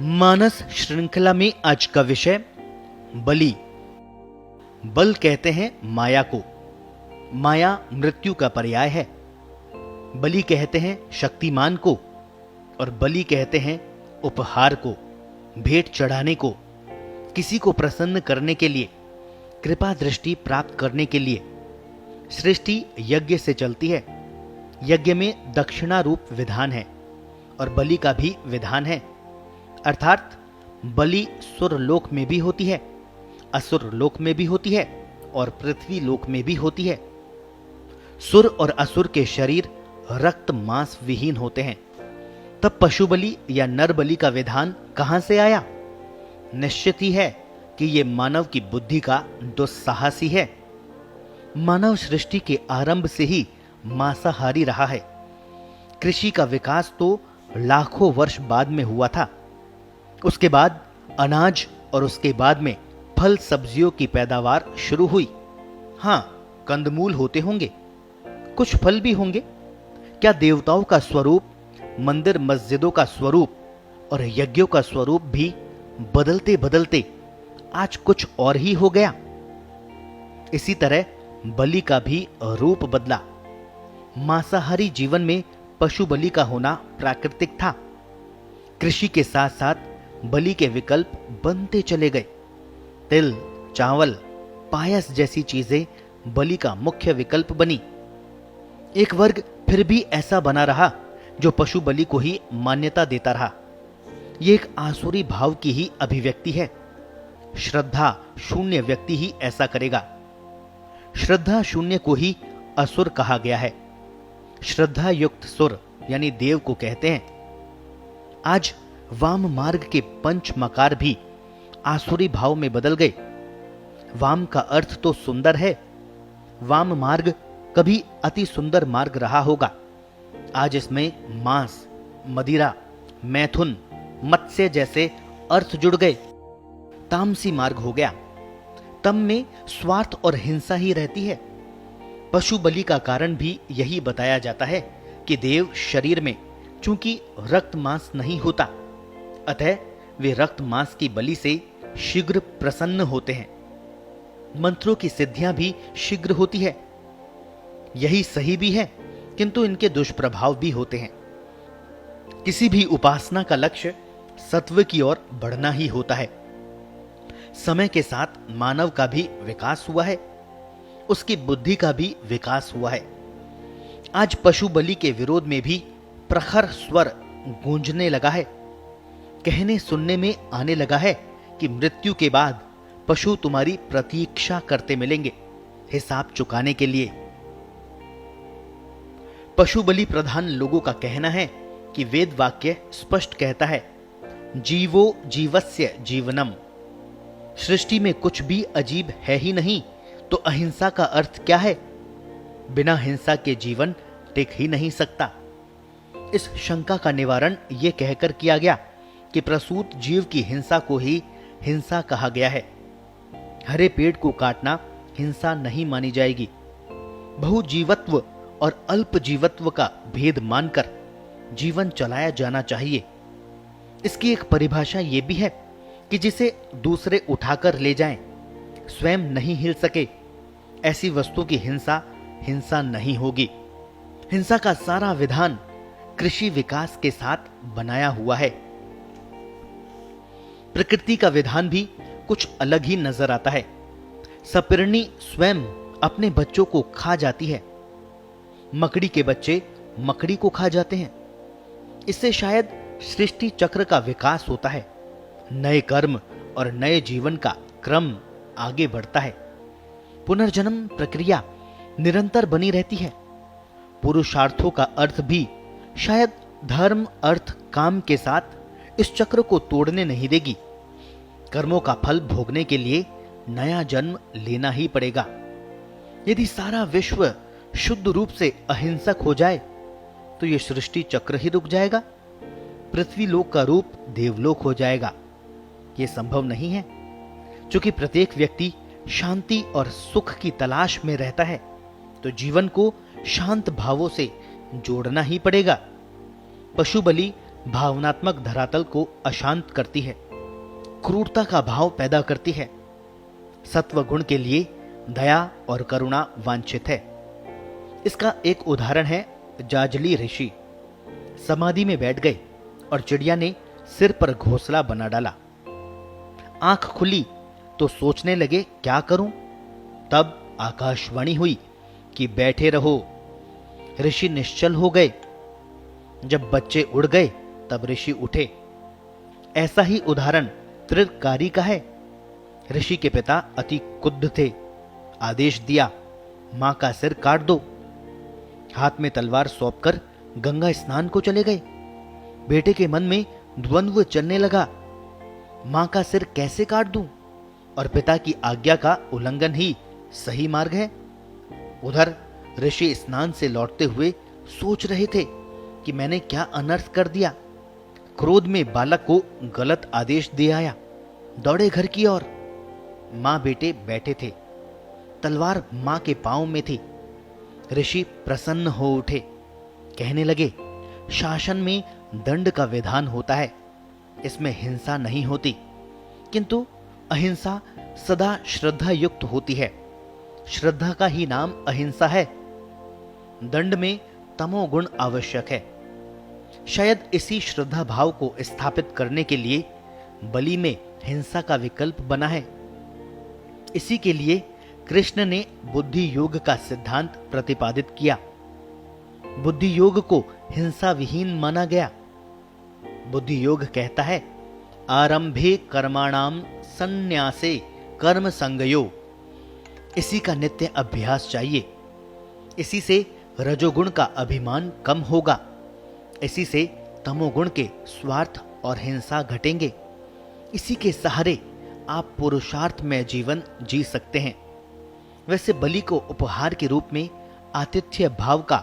मानस श्रृंखला में आज का विषय बलि। बल कहते हैं माया को। माया मृत्यु का पर्याय है। बलि कहते हैं शक्तिमान को और बलि कहते हैं उपहार को, भेंट चढ़ाने को, किसी को प्रसन्न करने के लिए, कृपा दृष्टि प्राप्त करने के लिए। सृष्टि यज्ञ से चलती है। यज्ञ में दक्षिणा रूप विधान है और बलि का भी विधान है। अर्थात बलि सुरलोक में भी होती है, असुर लोक में भी होती है और पृथ्वी लोक में भी होती है। सुर और असुर के शरीर रक्त मांस विहीन होते हैं। तब पशु बलि या नर बलि का विधान कहां से आया? निश्चित ही है कि यह मानव की बुद्धि का दुस्साहस ही है। मानव सृष्टि के आरंभ से ही मांसाहारी रहा है। कृषि का विकास तो लाखों वर्ष बाद में हुआ था। उसके बाद अनाज और उसके बाद में फल सब्जियों की पैदावार शुरू हुई। हां, कंदमूल होते होंगे, कुछ फल भी होंगे। क्या देवताओं का स्वरूप, मंदिर मस्जिदों का स्वरूप और यज्ञों का स्वरूप भी बदलते बदलते आज कुछ और ही हो गया? इसी तरह बलि का भी रूप बदला। मांसाहारी जीवन में पशु बलि का होना प्राकृतिक था। कृषि के साथ साथ बलि के विकल्प बनते चले गए। तिल, चावल, पायस जैसी चीजें बलि का मुख्य विकल्प बनी। एक वर्ग फिर भी ऐसा बना रहा जो पशु बलि को ही मान्यता देता रहा। यह एक आसुरी भाव की ही अभिव्यक्ति है। श्रद्धा शून्य व्यक्ति ही ऐसा करेगा। श्रद्धा शून्य को ही असुर कहा गया है। श्रद्धा युक्त सुर यानी देव को कहते हैं। आज वाम मार्ग के पंच मकार भी आसुरी भाव में बदल गए। वाम का अर्थ तो सुंदर है। वाम मार्ग कभी अति सुंदर मार्ग रहा होगा। आज इसमें मांस, मदिरा, मैथुन, मत्स्य जैसे अर्थ जुड़ गए। तामसी मार्ग हो गया। तम में स्वार्थ और हिंसा ही रहती है। पशु बलि का कारण भी यही बताया जाता है कि देव शरीर में चूंकि रक्त मांस नहीं होता, अतः वे रक्त मांस की बलि से शीघ्र प्रसन्न होते हैं। मंत्रों की सिद्धियां भी शीघ्र होती है। यही सही भी है, किंतु इनके दुष्प्रभाव भी होते हैं। किसी भी उपासना का लक्ष्य सत्व की ओर बढ़ना ही होता है। समय के साथ मानव का भी विकास हुआ है, उसकी बुद्धि का भी विकास हुआ है। आज पशु बलि के विरोध में भी प्रखर स्वर गूंजने लगा है। कहने सुनने में आने लगा है कि मृत्यु के बाद पशु तुम्हारी प्रतीक्षा करते मिलेंगे हिसाब चुकाने के लिए। पशु बलि प्रधान लोगों का कहना है कि वेद वाक्य स्पष्ट कहता है, जीवो जीवस्य जीवनम। सृष्टि में कुछ भी अजीब है ही नहीं, तो अहिंसा का अर्थ क्या है? बिना हिंसा के जीवन टिक ही नहीं सकता। इस शंका का निवारण यह कहकर किया गया कि प्रसूत जीव की हिंसा को ही हिंसा कहा गया है। हरे पेड़ को काटना हिंसा नहीं मानी जाएगी। बहुजीवत्व और अल्प जीवत्व का भेद मानकर जीवन चलाया जाना चाहिए। इसकी एक परिभाषा यह भी है कि जिसे दूसरे उठाकर ले जाएं, स्वयं नहीं हिल सके, ऐसी वस्तु की हिंसा हिंसा नहीं होगी। हिंसा का सारा विधान कृषि विकास के साथ बनाया हुआ है। प्रकृति का विधान भी कुछ अलग ही नजर आता है। सपिरनी स्वयं अपने बच्चों को खा जाती है। मकड़ी के बच्चे मकड़ी को खा जाते हैं। इससे शायद सृष्टि चक्र का विकास होता है। नए कर्म और नए जीवन का क्रम आगे बढ़ता है। पुनर्जन्म प्रक्रिया निरंतर बनी रहती है। पुरुषार्थों का अर्थ भी शायद धर्म, अर्थ, काम के साथ इस चक्र को तोड़ने नहीं देगी। कर्मों का फल भोगने के लिए नया जन्म लेना ही पड़ेगा। यदि सारा विश्व शुद्ध रूप से अहिंसक हो जाए तो यह सृष्टि चक्र ही रुक जाएगा। पृथ्वी लोक का रूप देवलोक हो जाएगा। यह संभव नहीं है। क्योंकि प्रत्येक व्यक्ति शांति और सुख की तलाश में रहता है, तो जीवन को शांत भावों से जोड़ना ही पड़ेगा। पशु बलि भावनात्मक धरातल को अशांत करती है, क्रूरता का भाव पैदा करती है। सत्व गुण के लिए दया और करुणा वांछित है। इसका एक उदाहरण है जाजली ऋषि। समाधि में बैठ गए और चिड़िया ने सिर पर घोंसला बना डाला। आंख खुली तो सोचने लगे क्या करूं। तब आकाशवाणी हुई कि बैठे रहो। ऋषि निश्चल हो गए। जब बच्चे उड़ गए तब ऋषि उठे। ऐसा ही उदाहरण त्रिकारी का है। ऋषि के पिता अति क्रुद्ध थे। आदेश दिया, मां का सिर काट दो। हाथ में तलवार सौंपकर गंगा स्नान को चले गए। बेटे के मन में द्वंद्व चलने लगा, मां का सिर कैसे काट दूं और पिता की आज्ञा का उल्लंघन ही सही मार्ग है। उधर ऋषि स्नान से लौटते हुए सोच रहे थे कि मैंने क्या अनर्थ कर दिया। क्रोध में बालक को गलत आदेश दे आया। दौड़े घर की ओर। मां बेटे बैठे थे। तलवार मां के पांव में थी। ऋषि प्रसन्न हो उठे। कहने लगे, शासन में दंड का विधान होता है, इसमें हिंसा नहीं होती, किंतु अहिंसा सदा श्रद्धा युक्त होती है। श्रद्धा का ही नाम अहिंसा है। दंड में तमोगुण आवश्यक है। शायद इसी श्रद्धा भाव को स्थापित करने के लिए बलि में हिंसा का विकल्प बना है। इसी के लिए कृष्ण ने बुद्धि योग का सिद्धांत प्रतिपादित किया। बुद्धि योग को हिंसा विहीन माना गया। बुद्धि योग कहता है, आरंभे कर्माणाम संन्यासे कर्म संगयो। इसी का नित्य अभ्यास चाहिए। इसी से रजोगुण का अभिमान कम होगा। इसी से तमोगुण के स्वार्थ और हिंसा घटेंगे। इसी के सहारे आप पुरुषार्थ में जीवन जी सकते हैं। वैसे बलि को उपहार के रूप में आतिथ्य भाव का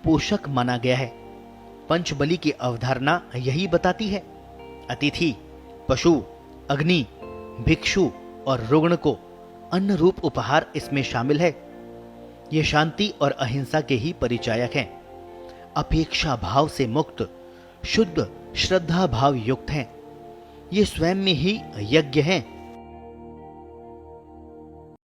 पोषक माना गया है। पंचबलि की अवधारणा यही बताती है। अतिथि, पशु, अग्नि, भिक्षु और रुग्ण को अन्न रूप उपहार इसमें शामिल है। ये शांति और अहिंसा के ही परिचायक हैं। अपेक्षा भाव से मुक्त, शुद्ध श्रद्धा भाव युक्त हैं। ये स्वयं में ही यज्ञ हैं